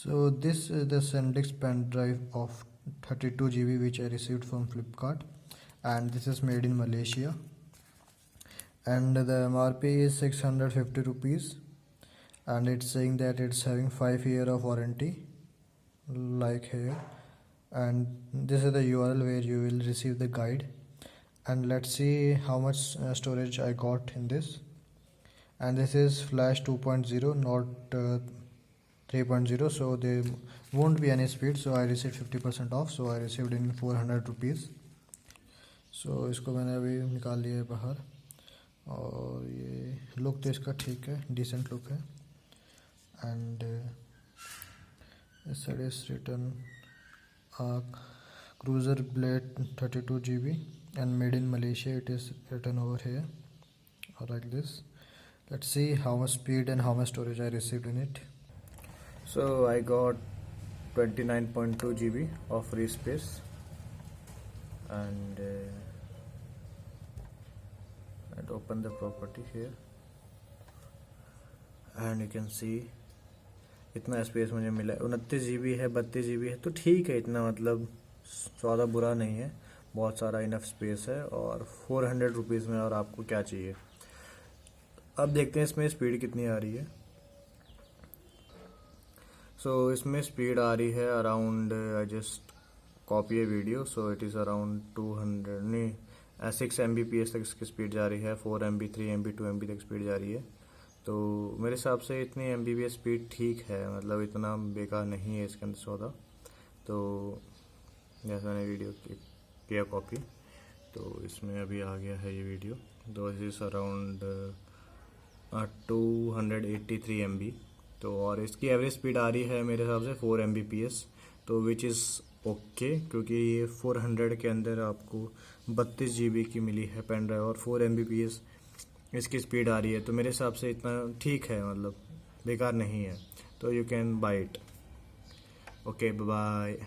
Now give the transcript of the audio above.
So this is the sandisk pendrive of 32 GB which I received from Flipkart, and this is made in Malaysia, and the MRP is 650 rupees, and it's saying that it's having 5 year of warranty like here, and this is the URL where you will receive the guide. And let's see how much storage I got in this. And this is flash 2.0, not 3.0, so there won't be any speed. So I received 50% off, so I received in 400 rupees. So इसको मैंने अभी निकाल लिया है बाहर, और ये look तो इसका ठीक है, डिसेंट लुक है. And this side is written cruiser blade 32 GB and made in Malaysia. It is written over here like this. Let's see how much speed and how much storage I received in it. So I got 29.2 GB of free space, and I'd open the property here, and you can see इतना space मुझे मिला है. 29 GB है, 32 GB है, तो ठीक है, इतना मतलब ज़्यादा बुरा नहीं है, बहुत सारा इनफ स्पेस है, और 400 रुपीज़ में और आपको क्या चाहिए. अब देखते हैं इसमें स्पीड कितनी आ रही है. सो इसमें स्पीड आ रही है around, I just copy A video, so it is around 200 नहीं 6 Mbps तक इसकी स्पीड जा रही है, 4 MB 3 MB 2 MB तक स्पीड जा रही है. तो मेरे हिसाब से इतनी Mbps स्पीड ठीक है, मतलब इतना बेकार नहीं है इसके अंदर सौदा. तो जैसा मैंने वीडियो किया कॉपी, तो इसमें अभी आ गया है ये वीडियो. तो इस अराउंड 283 MB. तो और इसकी एवरेज स्पीड आ रही है मेरे हिसाब से 4 Mbps, तो विच इज़ ओके, क्योंकि ये 400 के अंदर आपको 32 GB की मिली है पेन ड्राइव, और 4 Mbps इसकी स्पीड आ रही है. तो मेरे हिसाब से इतना ठीक है, मतलब बेकार नहीं है. तो you can buy it. Okay, bye.